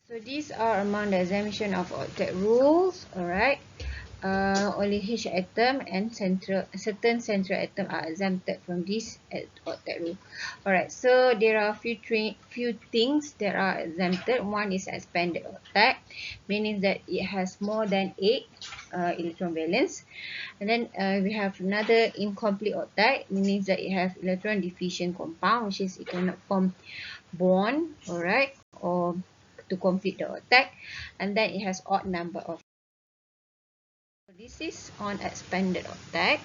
So these are among the exemption of octet rules, alright. Only H atom and certain central atom are exempted from this octet rule. Alright, so there are few things that are exempted. One is expanded octet, meaning that it has more than 8 electron valence. And then we have another incomplete octet, meaning that it has electron deficient compound, which is it cannot form bond, alright, or to complete the octet. And then it has odd number of. This is on expanded octet.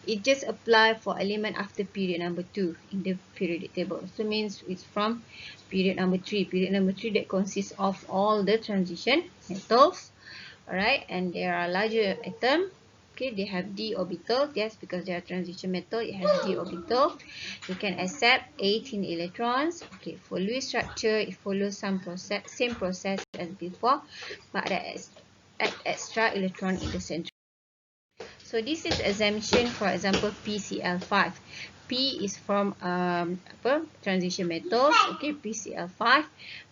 It just apply for element after period number 2 in the periodic table. So means it's from period number 3. Period number 3 that consists of all the transition metals. Alright, and there are larger atom. Okay, they have d orbital. Yes, because they are transition metal, it has d orbital. You can accept 18 electrons. Okay, for Lewis structure, it follows same process as before, but there is extra electron in the center. So this is exemption, for example, PCl5. P is from transition metals. Okay, PCl5.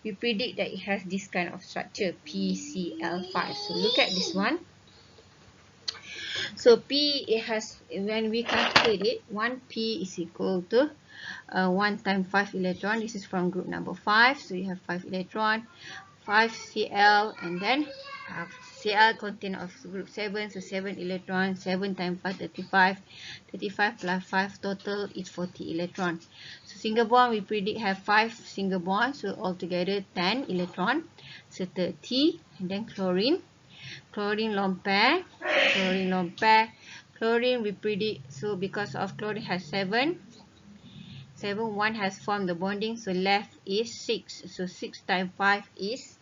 We predict that it has this kind of structure, PCl5. So look at this one. So P, it has, when we calculate it, 1P is equal to 1 times 5 electron. This is from group number 5. So you have 5 electron, 5 Cl, and then Cl contain of group 7. So 7 electrons, 7 times 5, 35. 35 plus 5 total is 40 electron. So single bond, we predict have 5 single bonds. So altogether 10 electron. So 30. And then chlorine. Chlorine lone pair. Chlorine lone pair. Chlorine we predict, so because of chlorine has 7, 1 has formed the bonding, so left is 6. So 6 times 5 is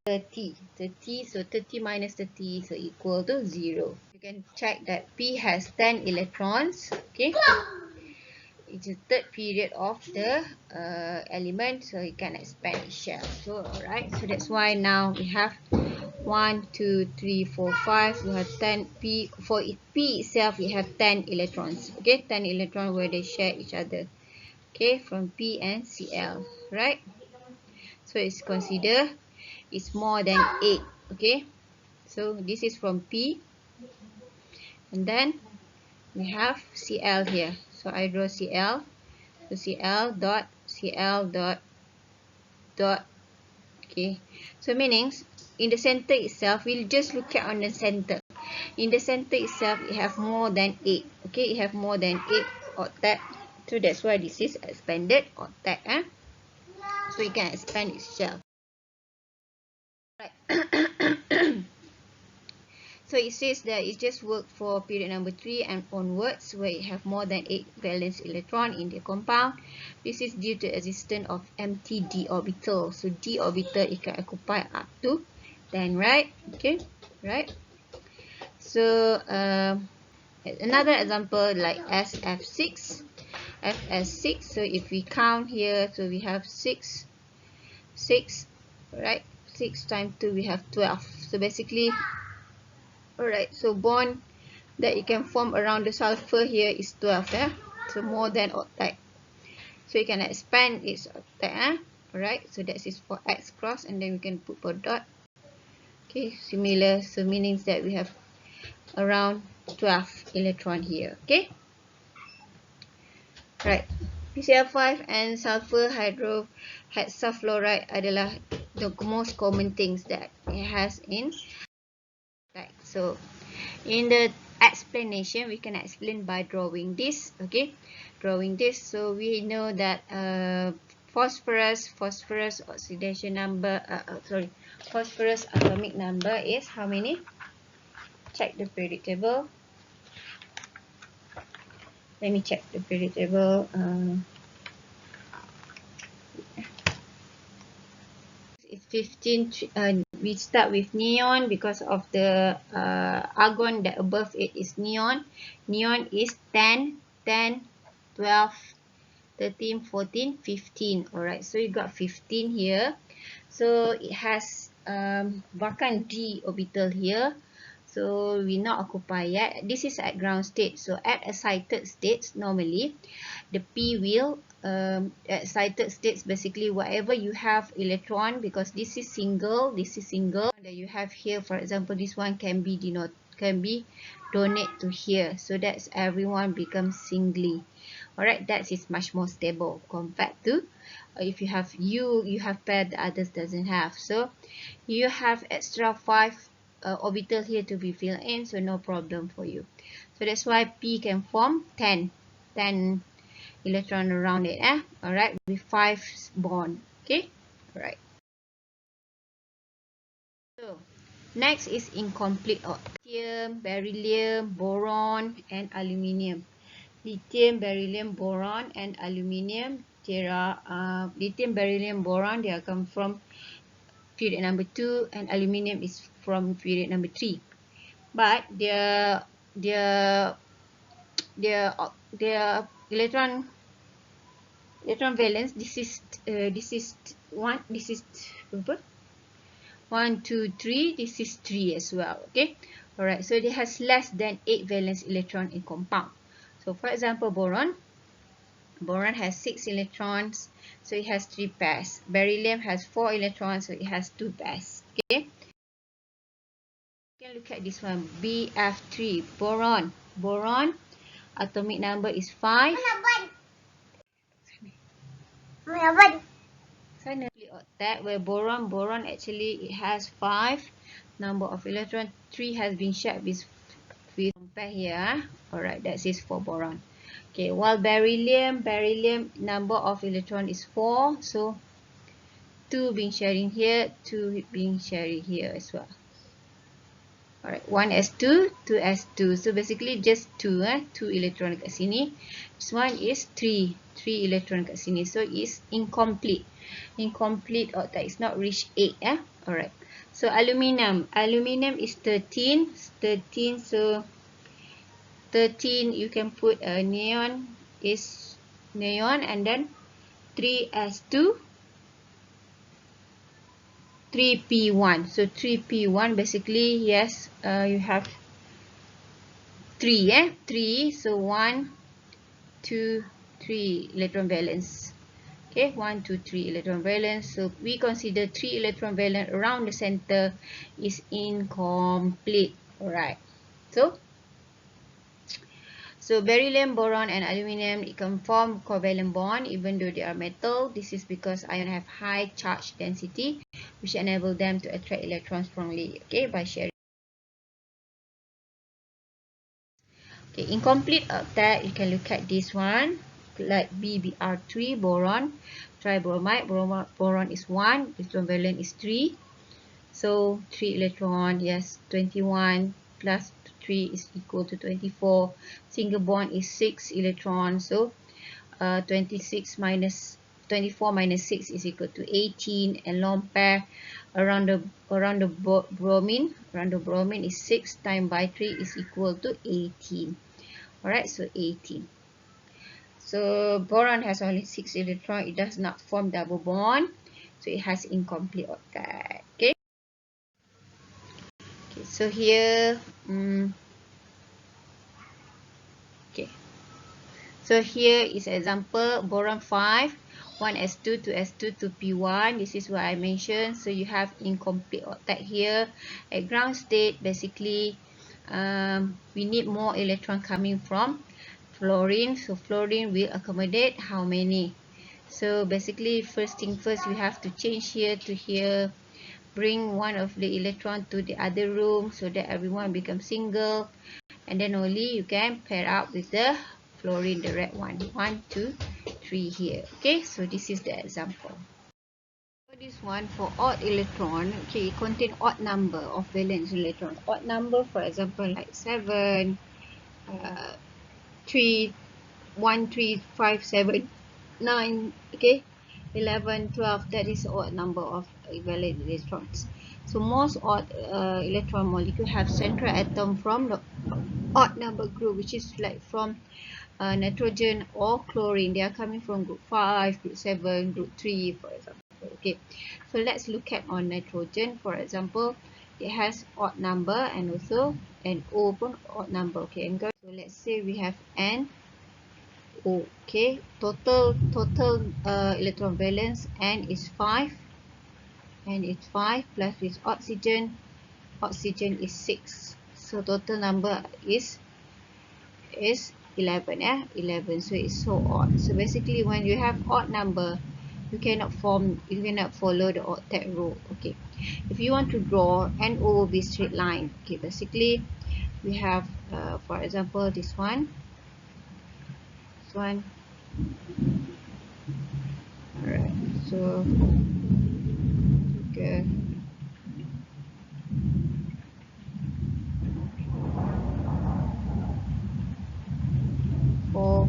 30. 30, so 30 minus 30, so equal to 0. You can check that P has 10 electrons. Okay. It's the third period of the element, so you can expand its shell. So alright, so that's why now we have 1, 2, 3, 4, 5. We have 10 P. For P itself, we have 10 electrons. Okay, 10 electrons where they share each other. Okay, from P and Cl, right? So it's considered it's more than 8. Okay, so this is from P, and then we have Cl here. So I draw Cl. So Cl dot Cl dot dot. Okay, so meanings in the center itself, we'll just look at on the center. In the center itself, it have more than 8. Okay, it have more than 8 octet. So that's why this is expanded octet. So you can expand its shell. Right. So it says that it just work for period number 3 and onwards, where it have more than 8 valence electron in the compound. This is due to existence of empty d orbital. So d orbital, it can occupy up to 10, right? Okay, right. So another example like SF6. FS6. So if we count here, so we have 6, right? 6 times 2, we have 12. So basically, alright, so bond that it can form around the sulfur here is 12, yeah? So more than octet. So you can expand its octet, alright? So that is for X cross, and then we can put for dot. Okay, similar, so meaning that we have around 12 electron here, okay? Right. PCl5 and sulfur hydrosulfuride adalah the most common things that it has in. Right. So in the explanation, we can explain by drawing this. Okay, drawing this. So we know that phosphorus oxidation number. Phosphorus atomic number is how many? Check the periodic table. Let me check the periodic table. It's 15. We start with neon because of the argon that above it is neon. Neon is 10, 10, 12, 13, 14, 15. Alright, so you got 15 here. So it has vacant d orbital here. So we not occupy yet. This is at ground state. So at excited states, normally the P will excited states, basically whatever you have electron, because this is single, that you have here, for example, this one can be donate to here, so that's everyone becomes singly. Alright, that is much more stable compared to if you have pair, the others doesn't have. So you have extra 5 orbital here to be filled in, so no problem for you. So that's why P can form 10 electron around it, alright, with 5 bond. Okay, alright. So next is incomplete odd: lithium, beryllium, boron, and aluminium. Lithium, beryllium, boron, and aluminium. Lithium, beryllium, boron, they come from period number 2, and aluminium is from period number 3. But their electron valence, this is 1, this is 1, 2, 3, this is 3 as well. Okay, alright, so it has less than 8 valence electron in compound. So for example, boron has 6 electrons, so it has 3 pairs. Beryllium has 4 electrons, so it has 2 pairs. Okay, you can look at this one, BF3, boron atomic number is 5. That where boron actually it has 5 number of electron, 3 has been shared with compare here. Alright, that is for boron. Okay, while beryllium number of electron is 4, so 2 being sharing here, 2 being sharing here as well. Alright, 1s2, 2s2. So basically just 2 electron kat sini. This one is 3 electron kat sini. So it's incomplete. Incomplete octet. It's not reached 8. Alright. So aluminum is 13. So 13 you can put a neon and then 3s2, 3p1. So 3p1 basically, yes, you have 3, 3. So 1, 2, 3 electron valence. Okay, 1, 2, 3 electron valence. So we consider 3 electron valence around the center is incomplete. Alright. So beryllium, boron, and aluminum, it can form covalent bond even though they are metal. This is because ions have high charge density, which enable them to attract electrons strongly. Okay, by sharing. Okay, incomplete octet, you can look at this one, like BBr3, boron, tribromide. Boron is 1, electron valence is 3. So 3 electron, yes, 21 plus 3 is equal to 24. Single bond is 6 electrons. So 26 minus 24 minus 6 is equal to 18. And lone pair around the bromine is 6 times by 3 is equal to 18. Alright, so 18. So boron has only 6 electrons. It does not form double bond, so it has incomplete octet. Okay. So here, okay. So here is example, boron 5, 1s2, 2s2, 2p1. This is what I mentioned. So you have incomplete octet here. At ground state, basically, we need more electron coming from fluorine. So fluorine will accommodate how many? So basically, first thing first, we have to change here to here. Bring one of the electron to the other room so that everyone becomes single, and then only you can pair up with the fluorine, the red one. 1, 2, 3 here. Okay, so this is the example. For this one, for odd electron, okay, it contains odd number of valence electrons. Odd number, for example, like 7, 3, 1, 3, 5, 7, 9, okay, 11, 12, that is odd number of valence electrons. So most odd electron molecule have central atom from the odd number group, which is like from nitrogen or chlorine. They are coming from group 5, group 7, group 3, for example. Okay, so let's look at on nitrogen. For example, it has odd number and also an O pun odd number. Okay, and so let's say we have N O. Okay, total electron valence N is 5, and it's 5 plus this oxygen is 6, so total number is 11, 11. So it's so odd. So basically when you have odd number, you cannot follow the octet rule. Okay, if you want to draw, NO will be straight line. Okay, basically we have for example this one. Alright, so okay, four,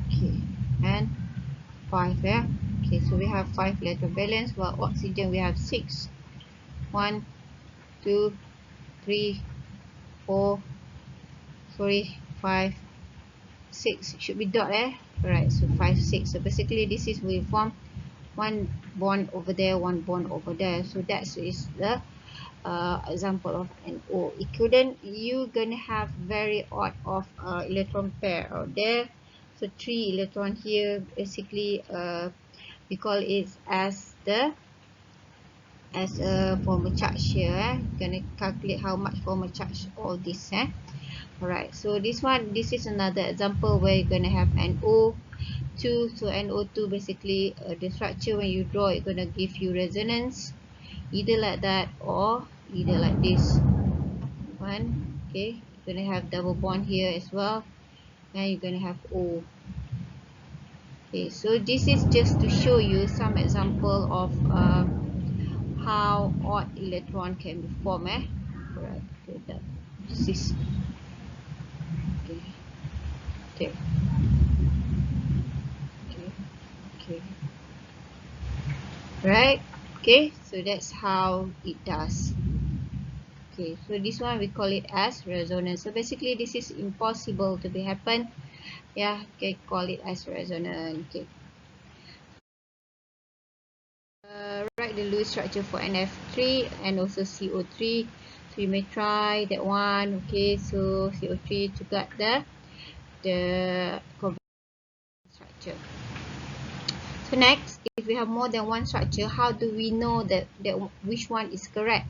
okay, and 5, yeah. Okay, so we have 5 electron valence, while oxygen we have 6. 1, 2, 3, 4, sorry, 5, 6. Should be dot, alright, so 5, 6. So basically this is we form one bond over there, one bond over there. So that is the example of NO. It couldn't, you gonna have very odd of electron pair out there. So 3 electron here, basically we call it as a formal charge here. Gonna calculate how much formal charge all this. Alright, so this is another example where you're gonna have NO2. So NO2 basically the structure when you draw, it's gonna give you resonance, either like that or either like this one. Okay, you're gonna have double bond here as well, and you're gonna have O. Okay, so this is just to show you some example of how odd electron can be formed. Alright, okay, this is okay. Okay. Okay. Okay. Right. Okay, so that's how it does. Okay, so this one we call it as resonance. So basically this is impossible to be happen. Yeah, okay, call it as resonance. Okay. Write the Lewis structure for NF3 and also CO3. So you may try that one. Okay, so CO3 to get the structure. So next, if we have more than one structure, how do we know that which one is correct?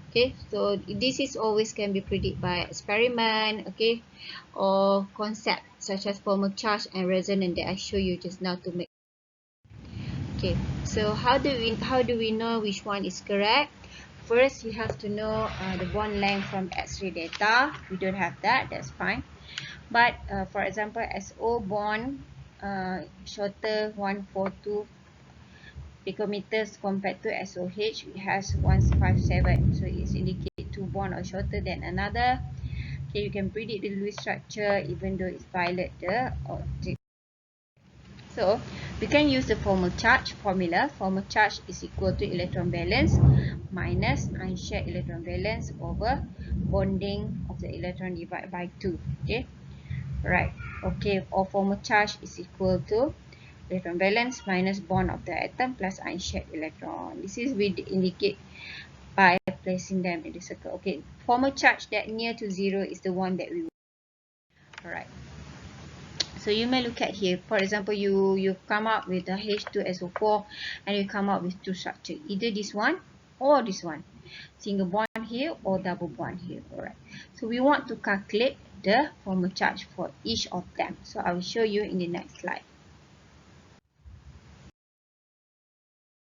Okay, so this is always can be predicted by experiment, okay, or concept such as formal charge and resonance that I show you just now to make. Okay, so how do we know which one is correct? First, you have to know the bond length from X-ray data. We don't have that, that's fine. But for example, SO bond shorter 142 picometers compared to SOH, it has 157. So it's indicate two bond or shorter than another. Okay, you can predict the Lewis structure even though it's violate the object. So we can use the formal charge formula. Formal charge is equal to electron valence minus unshared electron valence over bonding of the electron divided by 2. Okay, right. Okay, or formal charge is equal to electron valence minus bond of the atom plus unshared electron. This is we indicate by placing them in the circle. Okay, formal charge that near to 0 is the one that we want. Alright. So you may look at here. For example, you come up with a H2SO4 and you come up with two structures. Either this one or this one. Single bond here or double bond here. Alright. So we want to calculate the formal charge for each of them. So I will show you in the next slide.